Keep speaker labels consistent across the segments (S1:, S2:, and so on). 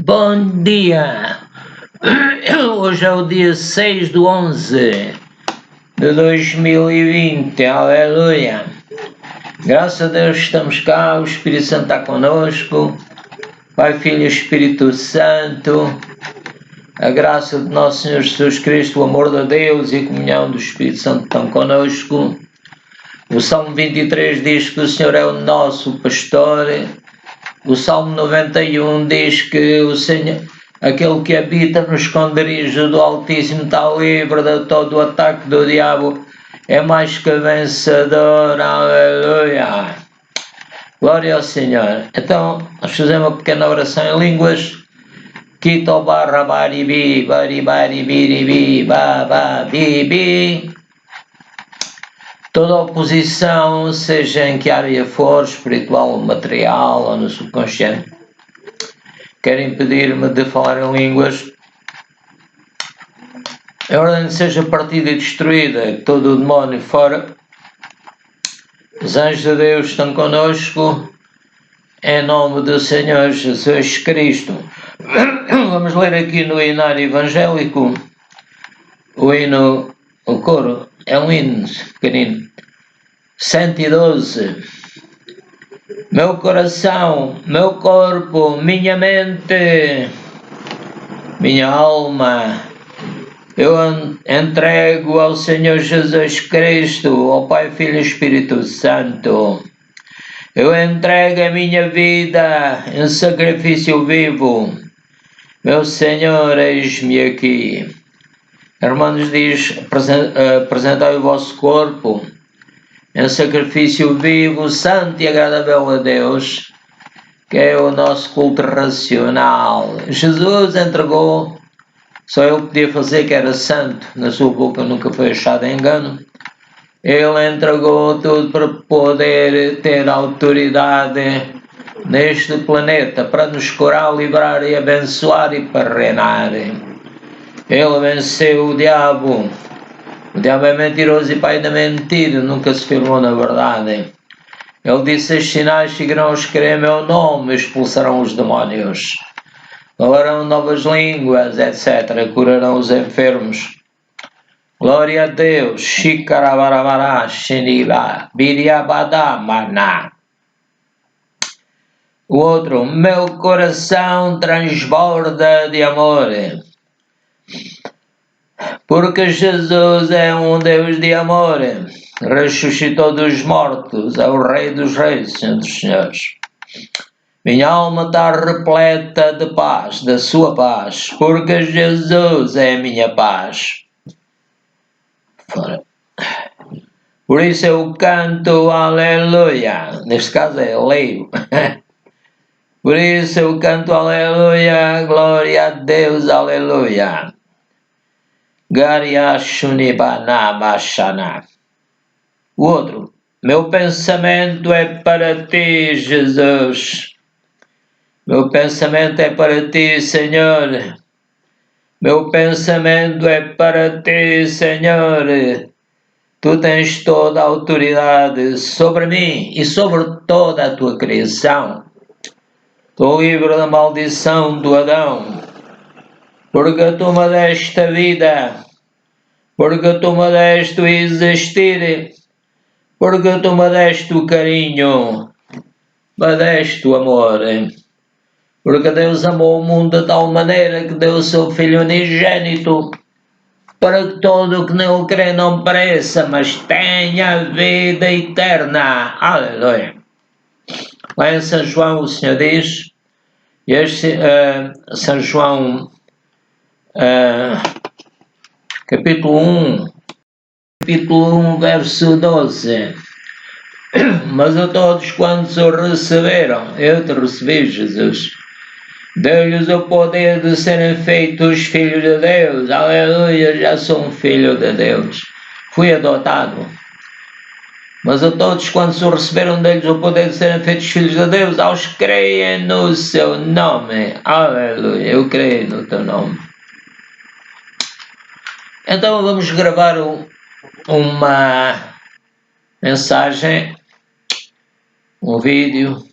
S1: Bom dia! Hoje é o dia 6/11/2020, aleluia! Graças a Deus estamos cá, o Espírito Santo está conosco, Pai, Filho e Espírito Santo, a graça de nosso Senhor Jesus Cristo, o amor de Deus e a comunhão do Espírito Santo estão conosco. O Salmo 23 diz que o Senhor é o nosso pastor. O Salmo 91 diz que o Senhor, aquele que habita no esconderijo do Altíssimo, está livre de todo o ataque do diabo, é mais que vencedor, aleluia! Glória ao Senhor. Então, nós fazemos uma pequena oração em línguas. Kito barra baribi, bari biribi, ba bibi. Toda oposição, seja em que área for, espiritual, material ou no subconsciente, quer impedir-me de falar em línguas, a ordem seja partida e destruída, todo o demónio fora. Os anjos de Deus estão conosco, em nome do Senhor Jesus Cristo. Vamos ler aqui no hinário evangélico, o coro, é um hino pequenino. 112. Meu coração, meu corpo, minha mente, minha alma, eu entrego ao Senhor Jesus Cristo, ao Pai, Filho e Espírito Santo. Eu entrego a minha vida em sacrifício vivo. Meu Senhor, eis-me aqui. Romanos diz, apresentai o vosso corpo em sacrifício vivo, santo e agradável a Deus, que é o nosso culto racional. Jesus entregou, só ele podia fazer que era santo, na sua boca nunca foi achado engano. Ele entregou tudo para poder ter autoridade neste planeta, para nos curar, livrar e abençoar e para reinar. Ele venceu o diabo. O diabo é mentiroso e pai da mentira, nunca se firmou na verdade. Ele disse: os sinais seguirão os que creem em meu nome, expulsarão os demónios, falarão novas línguas, etc. Curarão os enfermos. Glória a Deus. Shikarabarabara, Shiniba, Biriabadamana. O outro: meu coração transborda de amor. Porque Jesus é um Deus de amor, ressuscitou dos mortos, é o Rei dos Reis, Senhor dos Senhores. Minha alma está repleta de paz, da sua paz, porque Jesus é a minha paz. Fora. Por isso eu canto aleluia, neste caso é leio. Por isso eu canto aleluia, glória a Deus, aleluia. O outro: meu pensamento é para ti, Jesus. Meu pensamento é para ti, Senhor. Meu pensamento é para ti, Senhor. Tu tens toda a autoridade sobre mim e sobre toda a tua criação. Estou livre da maldição do Adão. Porque tu me deste a vida, porque tu me deste o existir, porque tu me deste o carinho, me deste o amor. Porque Deus amou o mundo de tal maneira que deu o seu Filho unigênito, para que todo o que nele crê não pereça, mas tenha vida eterna. Aleluia. Lá em São João o Senhor diz, São João capítulo 1, verso 12. Mas a todos quantos o receberam, eu te recebi, Jesus, deu-lhes o poder de serem feitos filhos de Deus. Aleluia, já sou um filho de Deus. Fui adotado. Mas a todos quantos o receberam, deu-lhes o poder de serem feitos filhos de Deus, aos que creem no seu nome. Aleluia, eu creio no teu nome. Então vamos gravar uma mensagem, um vídeo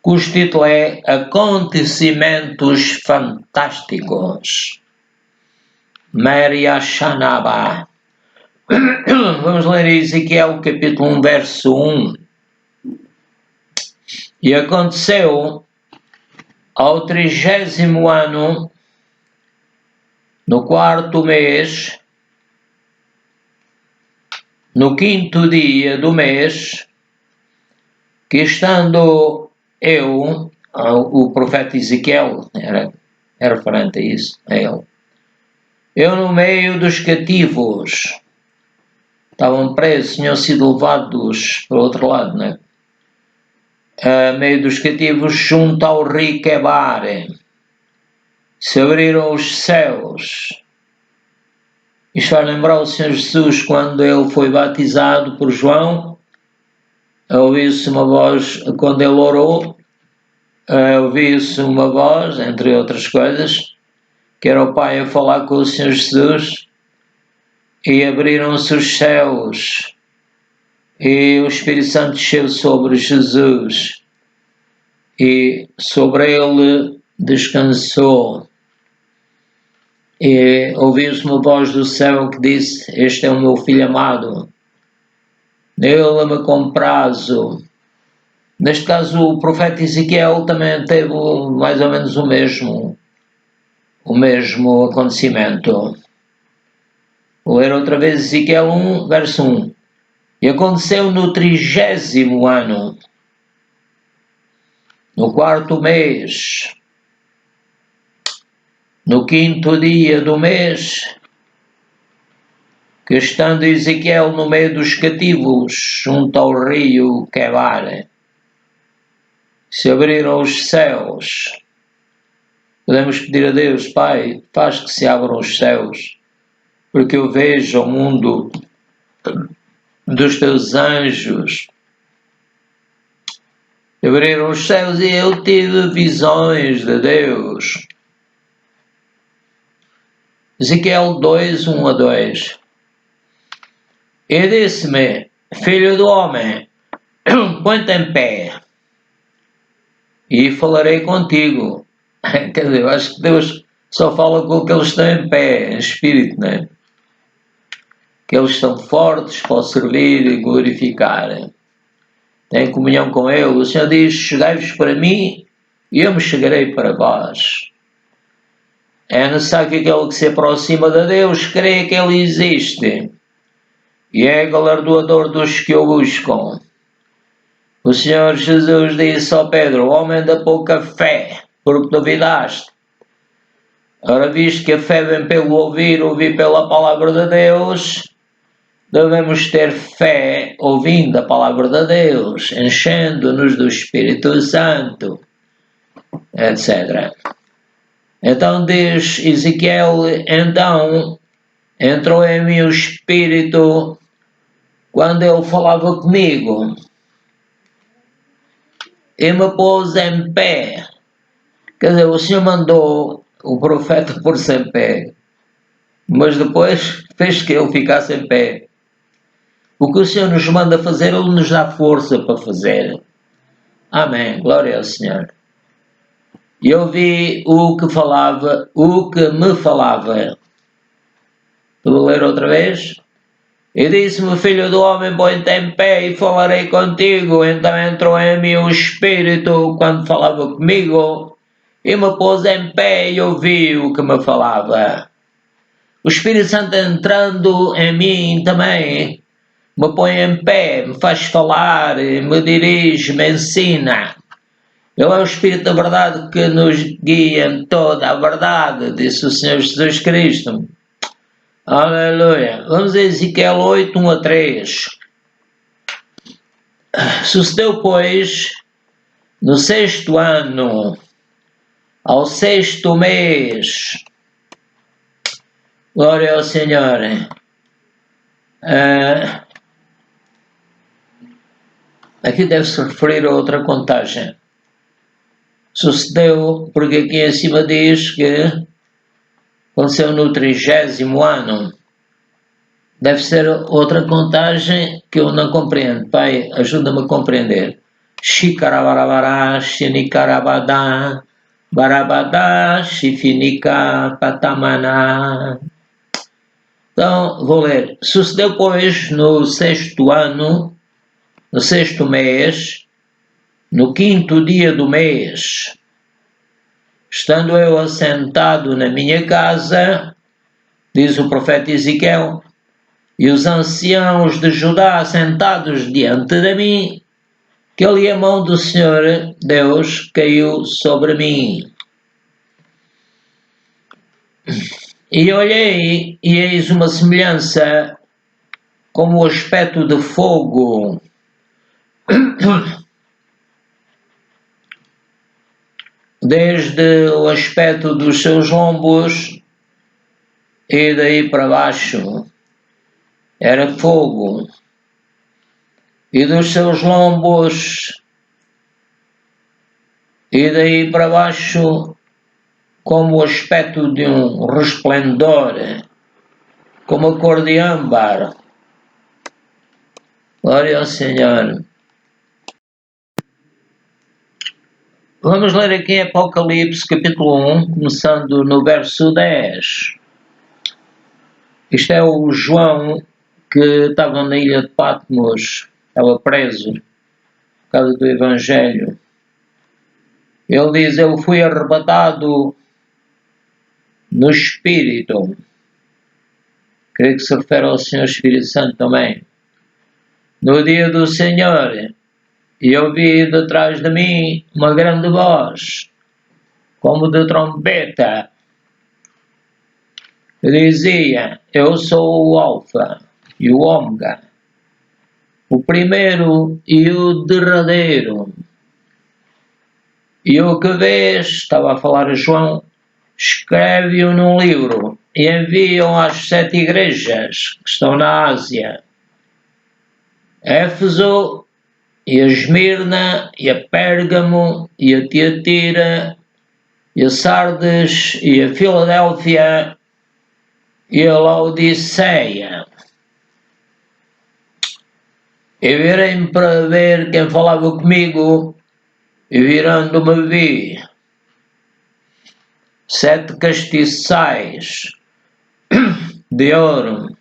S1: cujo título é Acontecimentos Fantásticos. Maria Shanaba. Vamos ler Ezequiel capítulo 1, verso 1. E aconteceu ao 30º ano, no 4º mês, no 5º dia do mês, que estando eu, o profeta Ezequiel, era referente a isso, a ele, eu no meio dos cativos, estavam presos, tinham sido levados para o outro lado, né? A meio dos cativos, junto ao rio Quebar, se abriram os céus. Isto vai lembrar o Senhor Jesus quando ele foi batizado por João. Ouviu-se uma voz, quando ele orou, ouviu-se uma voz, entre outras coisas, que era o Pai a falar com o Senhor Jesus, e abriram-se os céus, e o Espírito Santo desceu sobre Jesus, e sobre ele descansou. E ouviu-se uma voz do céu que disse: Este é o meu filho amado, nele me comprazo. Neste caso, o profeta Ezequiel também teve mais ou menos o mesmo acontecimento. Vou ler outra vez Ezequiel 1, verso 1. E aconteceu no 30º ano, no 4º mês, no 5º dia do mês, que estando Ezequiel no meio dos cativos, junto ao rio Quebar, se abriram os céus. Podemos pedir a Deus: Pai, faz que se abram os céus, porque eu vejo o mundo dos teus anjos. Abriram os céus e eu tive visões de Deus. Ezequiel 2, 1 a 2. E disse-me: Filho do homem, põe-te em pé e falarei contigo. Quer dizer, eu acho que Deus só fala com aqueles que estão em pé, em espírito, não é? Que eles estão fortes para o servir e glorificar. Têm comunhão com Ele. O Senhor diz: Chegai-vos para mim e eu me chegarei para vós. É necessário que aquele que se aproxima de Deus creia que Ele existe e é galardoador dos que o buscam. O Senhor Jesus disse ao Pedro: Homem da pouca fé, porque duvidaste. Ora, visto que a fé vem pelo ouvir pela palavra de Deus, devemos ter fé ouvindo a palavra de Deus, enchendo-nos do Espírito Santo, etc. Então diz Ezequiel: então entrou em mim o Espírito quando ele falava comigo e me pôs em pé. Quer dizer, o Senhor mandou o profeta pôr-se em pé, mas depois fez que ele ficasse em pé. O que o Senhor nos manda fazer, Ele nos dá força para fazer. Amém. Glória ao Senhor. E eu vi o que me falava. Vou ler outra vez? E disse-me: Filho do homem, põe-te em pé e falarei contigo. Então entrou em mim o Espírito quando falava comigo e me pôs em pé e ouvi o que me falava. O Espírito Santo entrando em mim também me põe em pé, me faz falar, me dirige, me ensina. Ele é o Espírito da verdade que nos guia em toda a verdade, disse o Senhor Jesus Cristo. Aleluia. Vamos a Ezequiel 8, 1 a 3. Sucedeu, pois, no 6º ano, ao 6º mês, glória ao Senhor, aqui deve-se referir a outra contagem. Sucedeu, porque aqui em cima diz que aconteceu no 30º ano. Deve ser outra contagem que eu não compreendo. Pai, ajuda-me a compreender. Shikarabarabara, Shinikarabada, Barabada, Shifinika, Patamana. Então, vou ler. Sucedeu, pois, no sexto ano, no sexto mês, no quinto dia do mês, estando eu assentado na minha casa, diz o profeta Ezequiel, e os anciãos de Judá sentados diante de mim, que ali a mão do Senhor Deus caiu sobre mim. E olhei, e eis uma semelhança como o aspecto de fogo, desde o aspecto dos seus lombos e daí para baixo era fogo, e dos seus lombos e daí para baixo como o aspecto de um resplendor, como a cor de âmbar. Glória ao Senhor. Vamos ler aqui Apocalipse capítulo 1, começando no verso 10. Isto é o João que estava na ilha de Patmos, estava preso por causa do Evangelho. Ele diz, eu fui arrebatado no Espírito. Creio que se refere ao Senhor Espírito Santo também. No dia do Senhor, e ouvi detrás de mim uma grande voz, como de trombeta, que dizia, eu sou o Alfa e o Ômega, o primeiro e o derradeiro. E o que vês, estava a falar a João, escreve-o num livro e envia-o às 7 igrejas que estão na Ásia. Éfeso, e a Esmirna, e a Pérgamo, e a Tiatira, e a Sardes, e a Filadélfia, e a Laodiceia. E virei-me para ver quem falava comigo, e virando-me vi 7 castiçais de ouro,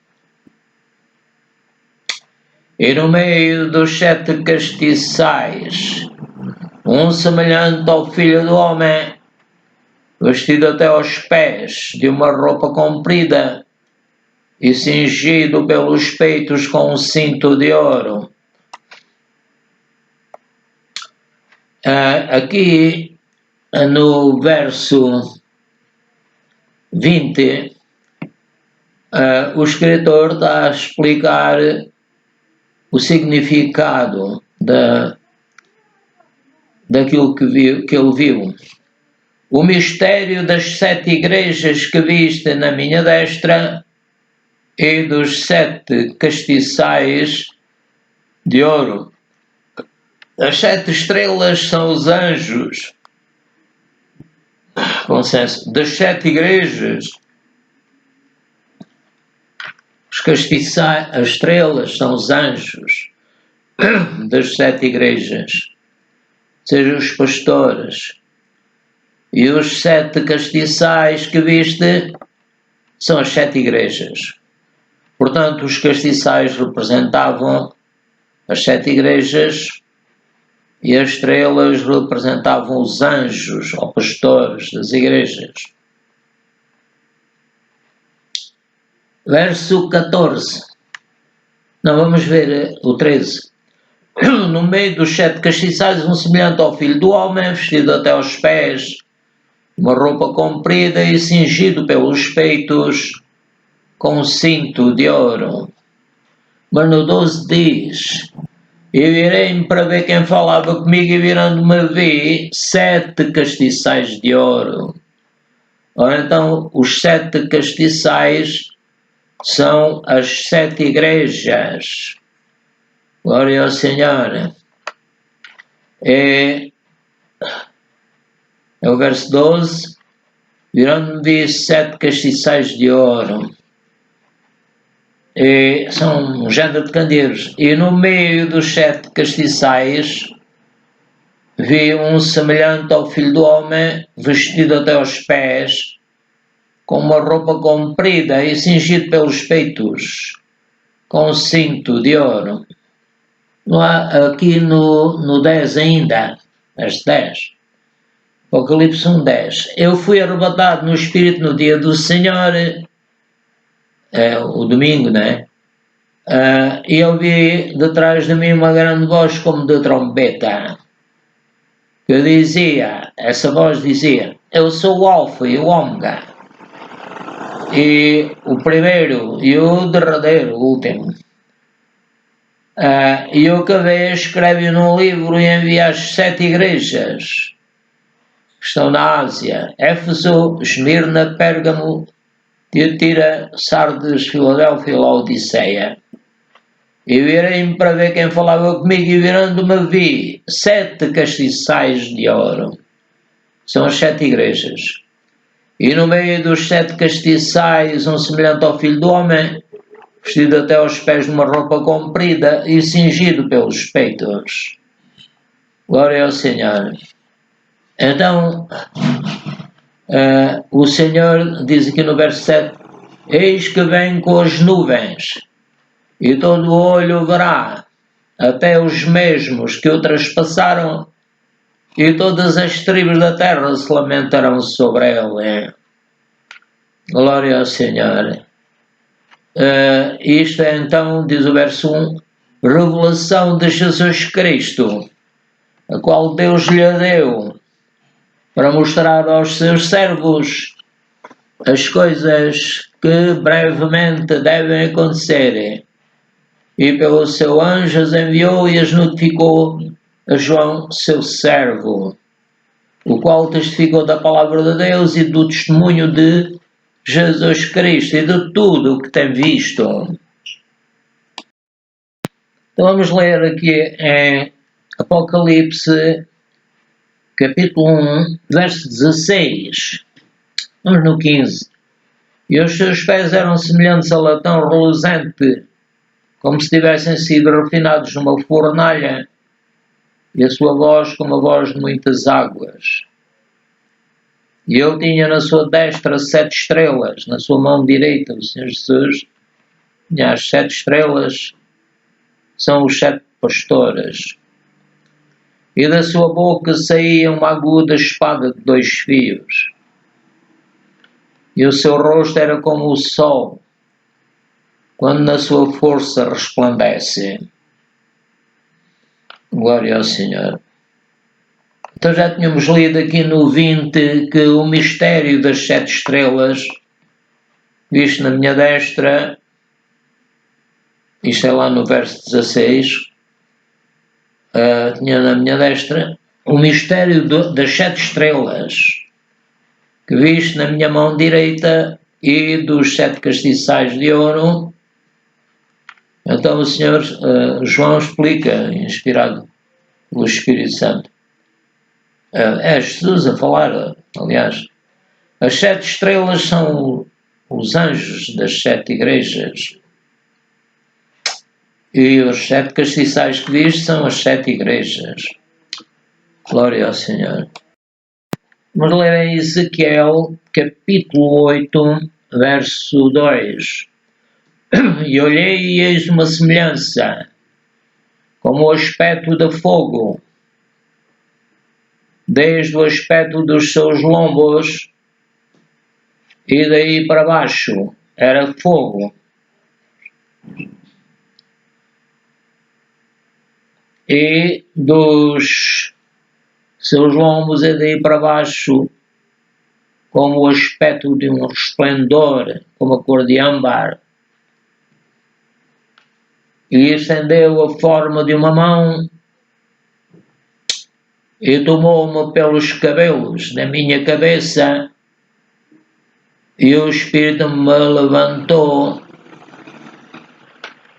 S1: e no meio dos 7 castiçais, um semelhante ao Filho do Homem, vestido até aos pés de uma roupa comprida e cingido pelos peitos com um cinto de ouro. Aqui no verso 20, o escritor está a explicar o significado daquilo que ele viu. O mistério das 7 igrejas que viste na minha destra e dos 7 castiçais de ouro. As 7 estrelas são os anjos. Consenso. Das 7 igrejas, os castiçais, as estrelas são os anjos das 7 igrejas, sejam os pastores. E os 7 castiçais que viste são as 7 igrejas. Portanto, os castiçais representavam as 7 igrejas e as estrelas representavam os anjos ou pastores das igrejas. Verso 14. Não, vamos ver o 13. No meio dos 7 castiçais, um semelhante ao Filho do Homem, vestido até aos pés, uma roupa comprida e cingido pelos peitos com um cinto de ouro. Mas no 12 diz, e virei-me para ver quem falava comigo e virando-me vi 7 castiçais de ouro. Ora então, os 7 castiçais são as 7 igrejas. Glória ao Senhor. É o verso 12. Virando-me vi 7 castiçais de ouro. São um género de candeeiros. E no meio dos 7 castiçais, vi um semelhante ao Filho do Homem, vestido até aos pés, com uma roupa comprida e cingido pelos peitos, com um cinto de ouro. Aqui no 10 ainda, verso 10, Apocalipse 1:10. Eu fui arrebatado no Espírito no dia do Senhor, o domingo, né? E ouvi detrás de mim uma grande voz como de trombeta, que dizia, essa voz dizia, eu sou o Alfa e o Ômega, e o primeiro e o derradeiro, o último. E o que vê escreve num livro e envia às 7 igrejas que estão na Ásia: Éfeso, Esmirna, Pérgamo, Tiatira, Sardes, Filadélfia e Laodiceia. E virei-me para ver quem falava comigo, e virando-me vi 7 castiçais de ouro. São as 7 igrejas. E no meio dos 7 castiçais, um semelhante ao Filho do Homem, vestido até aos pés de uma roupa comprida e cingido pelos peitos. Glória ao Senhor. Então, o Senhor diz aqui no verso 7, eis que vem com as nuvens, e todo o olho verá, até os mesmos que o traspassaram, e todas as tribos da terra se lamentarão sobre ele. Glória ao Senhor. Isto é então, diz o verso 1, revelação de Jesus Cristo, a qual Deus lhe deu para mostrar aos seus servos as coisas que brevemente devem acontecer. E pelo seu anjo as enviou e as notificou a João, seu servo, o qual testificou da palavra de Deus e do testemunho de Jesus Cristo e de tudo o que tem visto. Então vamos ler aqui em Apocalipse, capítulo 1, verso 16. Vamos no 15. E os seus pés eram semelhantes a latão reluzente, como se tivessem sido refinados numa fornalha, e a sua voz como a voz de muitas águas. E ele tinha na sua destra 7 estrelas, na sua mão direita o Senhor Jesus tinha as 7 estrelas, são os 7 pastores. E da sua boca saía uma aguda espada de 2 fios. E o seu rosto era como o sol, quando na sua força resplandece. Glória ao Senhor. Então já tínhamos lido aqui no 20 que o mistério das 7 estrelas, visto na minha destra, isto é lá no verso 16, tinha na minha destra o mistério das 7 estrelas, que visto na minha mão direita, e dos 7 castiçais de ouro. Então o Senhor João explica, inspirado pelo Espírito Santo. É Jesus a falar, aliás. As 7 estrelas são os anjos das 7 igrejas. E os 7 castiçais que diz são as 7 igrejas. Glória ao Senhor. Vamos ler em Ezequiel, capítulo 8, verso 2. E olhei e eis uma semelhança, como o aspecto de fogo, desde o aspecto dos seus lombos, e daí para baixo era fogo. E dos seus lombos e daí para baixo, como o aspecto de um resplendor, como a cor de âmbar. E estendeu a forma de uma mão e tomou-me pelos cabelos da minha cabeça, e o Espírito me levantou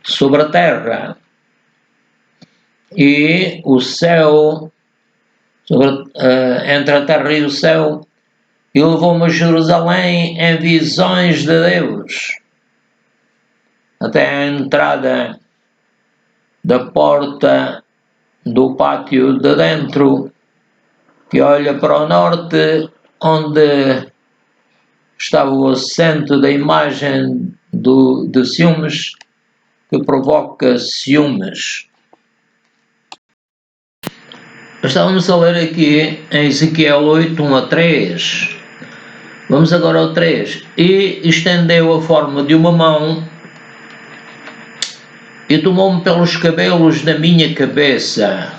S1: sobre a terra e o céu, entre a terra e o céu, e levou-me a Jerusalém em visões de Deus, até a entrada da porta do pátio de dentro, que olha para o norte, onde estava o assento da imagem de ciúmes, que provoca ciúmes. Estávamos a ler aqui em Ezequiel 8, 1 a 3. Vamos agora ao 3. E estendeu a forma de uma mão e tomou-me pelos cabelos da minha cabeça.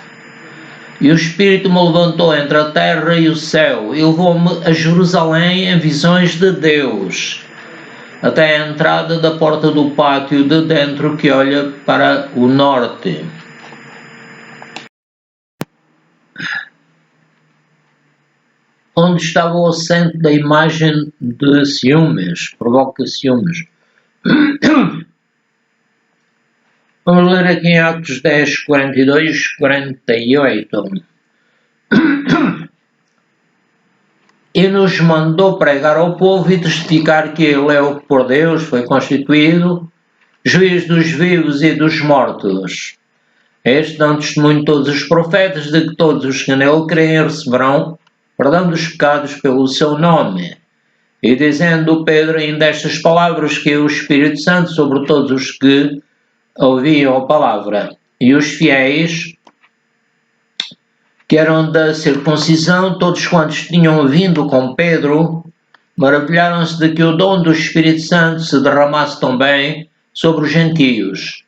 S1: E o Espírito me levantou entre a terra e o céu e levou-me a Jerusalém em visões de Deus, até a entrada da porta do pátio de dentro que olha para o norte. Onde estava o assento da imagem de ciúmes, provoca ciúmes. Vamos ler aqui em Atos 10, 42, 48. E nos mandou pregar ao povo e testificar que ele é o que por Deus foi constituído, juiz dos vivos e dos mortos. Este dão testemunho todos os profetas de que todos os que nele creem receberão perdão dos pecados pelo seu nome. E dizendo Pedro ainda estas palavras, que o Espírito Santo sobre todos os que ouviam a palavra. E os fiéis, que eram da circuncisão, todos quantos tinham vindo com Pedro, maravilharam-se de que o dom do Espírito Santo se derramasse também sobre os gentios,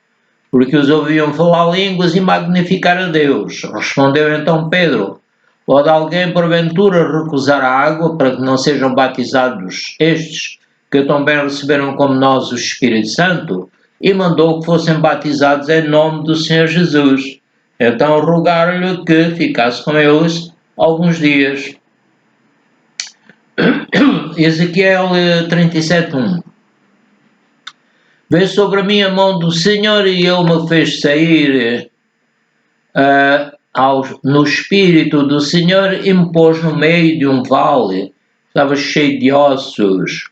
S1: porque os ouviam falar línguas e magnificar a Deus. Respondeu então Pedro: pode alguém porventura recusar a água para que não sejam batizados estes, que também receberam como nós o Espírito Santo? E mandou que fossem batizados em nome do Senhor Jesus. Então rogaram-lhe que ficasse com eles alguns dias. Ezequiel 37:1. Veio sobre mim a mão do Senhor e ele me fez sair no espírito do Senhor e me pôs no meio de um vale. Estava cheio de ossos.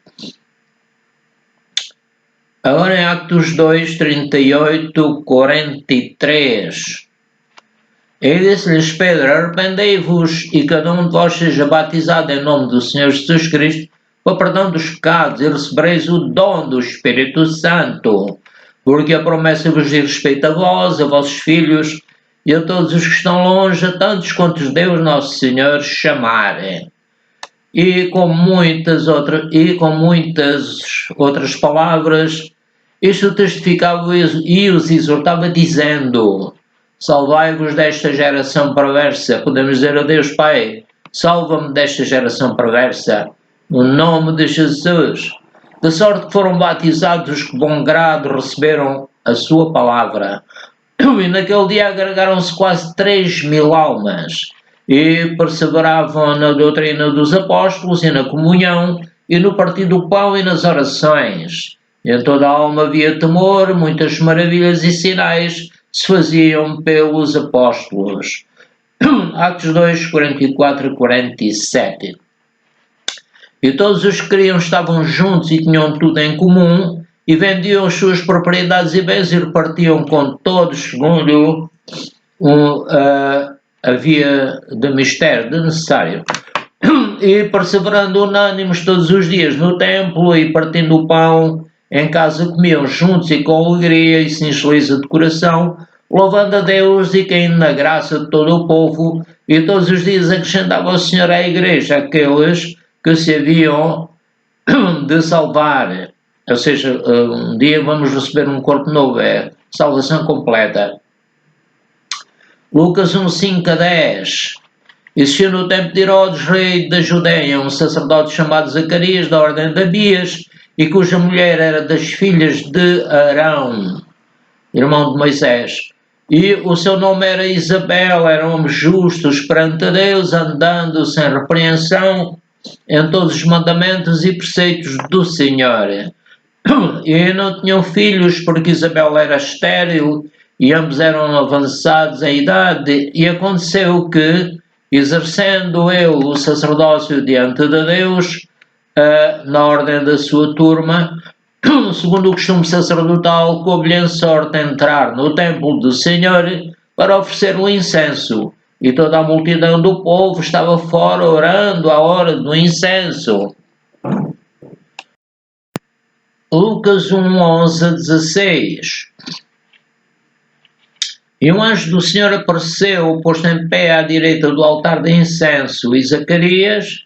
S1: Agora em Atos 2, 38, 43. E disse-lhes Pedro: arrependei-vos e cada um de vós seja batizado em nome do Senhor Jesus Cristo para perdão dos pecados, e recebereis o dom do Espírito Santo, porque a promessa vos diz respeito a vós, a vossos filhos e a todos os que estão longe, a tantos quantos Deus nosso Senhor chamarem. E com muitas outras palavras, isto testificava e os exortava, dizendo: salvai-vos desta geração perversa. Podemos dizer a Deus: Pai, salva-me desta geração perversa, no nome de Jesus. De sorte que foram batizados os que bom grado receberam a sua palavra. E naquele dia agregaram-se quase 3.000 almas, e perseveravam na doutrina dos apóstolos e na comunhão, e no partir do pão e nas orações. E em toda a alma havia temor, muitas maravilhas e sinais se faziam pelos apóstolos. Atos 2, 44 e 47. E todos os que criam estavam juntos e tinham tudo em comum, e vendiam as suas propriedades e bens e repartiam com todos segundo havia de mistério, de necessário. E perseverando unânimes todos os dias no templo e partindo o pão, em casa comiam juntos e com alegria e singeleza de coração, louvando a Deus e caindo na graça de todo o povo, e todos os dias acrescentava o Senhor à igreja aqueles que se haviam de salvar. Ou seja, um dia vamos receber um corpo novo, é salvação completa. Lucas 1, 5 a 10. Existia no tempo de Herodes, rei da Judeia, um sacerdote chamado Zacarias, da ordem de Abias, e cuja mulher era das filhas de Arão, irmão de Moisés. E o seu nome era Isabel, eram homens justos perante a Deus, andando sem repreensão em todos os mandamentos e preceitos do Senhor. E não tinham filhos, porque Isabel era estéril, e ambos eram avançados em idade. E aconteceu que, exercendo ele o sacerdócio diante de Deus, na ordem da sua turma, segundo o costume sacerdotal, coube-lhe em sorte entrar no templo do Senhor para oferecer o incenso. e toda a multidão do povo estava fora orando à hora do incenso. Lucas 1, 11 a 16. E um anjo do Senhor apareceu, posto em pé à direita do altar de incenso, e Zacarias,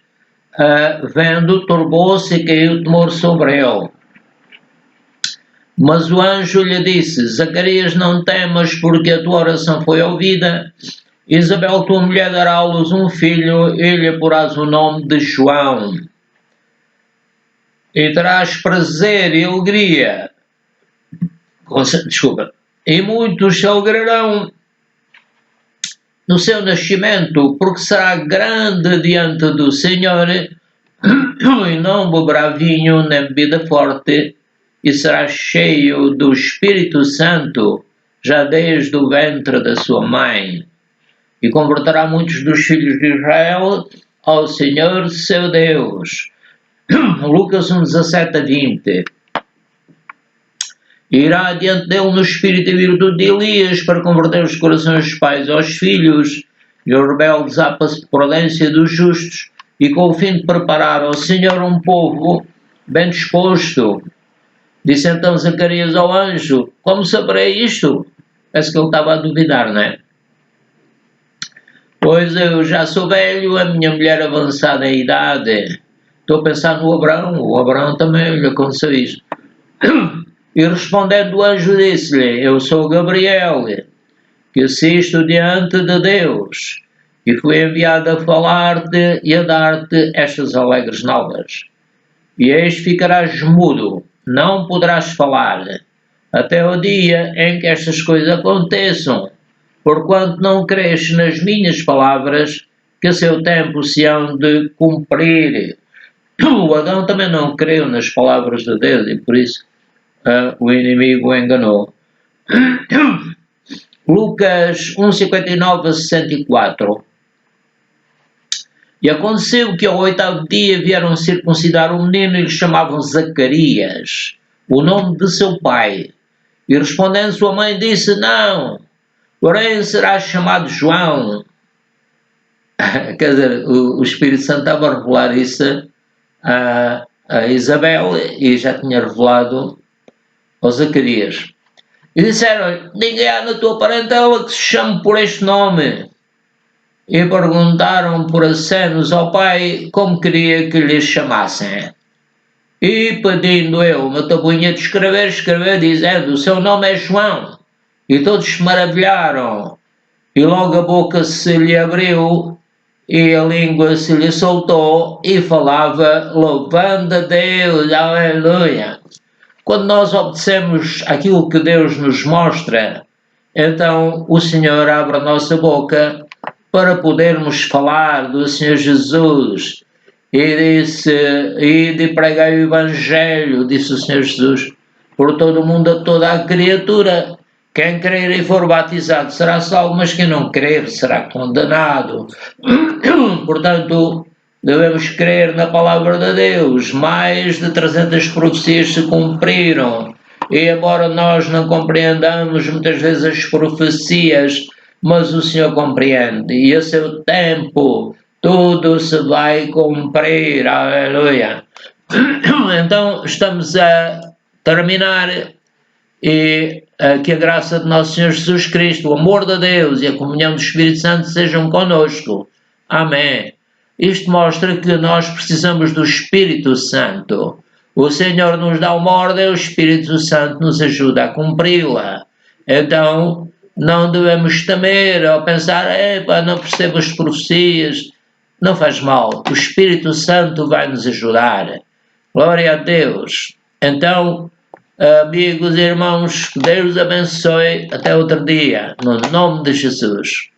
S1: vendo, turbou-se e caiu temor sobre ele. Mas o anjo lhe disse: Zacarias, não temas, porque a tua oração foi ouvida. Isabel, tua mulher, dará à luz um filho, e lhe porás o nome de João. E terás prazer e alegria. E muitos se alegrarão no seu nascimento, porque será grande diante do Senhor, e não beberá vinho nem bebida forte, e será cheio do Espírito Santo, já desde o ventre da sua mãe. E converterá muitos dos filhos de Israel ao Senhor seu Deus. Lucas 1, 17 a 20. Irá adiante dele no espírito e virtude de Elias, para converter os corações dos pais aos filhos, e os rebeldes à prudência dos justos, e com o fim de preparar ao Senhor um povo bem disposto. Disse então Zacarias ao anjo: como saberei isto? Parece que ele estava a duvidar, não é? Pois eu já sou velho, a minha mulher avançada em idade. Estou a pensar no Abraão. O Abraão também lhe aconteceu isto. E respondendo o anjo disse-lhe: eu sou Gabriel, que assisto diante de Deus, e fui enviado a falar-te e a dar-te estas alegres novas. E eis ficarás mudo, não poderás falar, até o dia em que estas coisas aconteçam, porquanto não crês nas minhas palavras, que a seu tempo se hão de cumprir. O Adão também não creu nas palavras de Deus, e por isso o inimigo o enganou. Lucas 1, 59 a 64. E aconteceu que ao 8º dia vieram circuncidar um menino e lhe chamavam Zacarias, o nome de seu pai. E respondendo sua mãe disse: não, porém será chamado João. Quer dizer, o Espírito Santo estava a revelar isso a Isabel e já tinha revelado ao Zacarias. E disseram: ninguém há na tua parentela que se chame por este nome. E perguntaram por acenos ao pai como queria que lhe chamassem. E pedindo eu uma tabuinha de escrever, escreveu dizendo: o seu nome é João. E todos se maravilharam. E logo a boca se lhe abriu e a língua se lhe soltou e falava, louvando a Deus, aleluia. Quando nós obedecemos aquilo que Deus nos mostra, então o Senhor abre a nossa boca para podermos falar do Senhor Jesus. E disse: ide e pregai o Evangelho, disse o Senhor Jesus, por todo o mundo, a toda a criatura. Quem crer e for batizado será salvo, mas quem não crer será condenado. Portanto, devemos crer na palavra de Deus. Mais de 300 profecias se cumpriram. E embora nós não compreendamos muitas vezes as profecias, mas o Senhor compreende. E a seu tempo tudo se vai cumprir. Aleluia. Então, estamos a terminar e que a graça de nosso Senhor Jesus Cristo, o amor de Deus e a comunhão do Espírito Santo sejam conosco. Amém. Isto mostra que nós precisamos do Espírito Santo. O Senhor nos dá uma ordem, o Espírito Santo nos ajuda a cumpri-la. Então, não devemos temer ou pensar: não percebo as profecias. Não faz mal. O Espírito Santo vai nos ajudar. Glória a Deus. Então, amigos e irmãos, que Deus abençoe. Até outro dia, no nome de Jesus.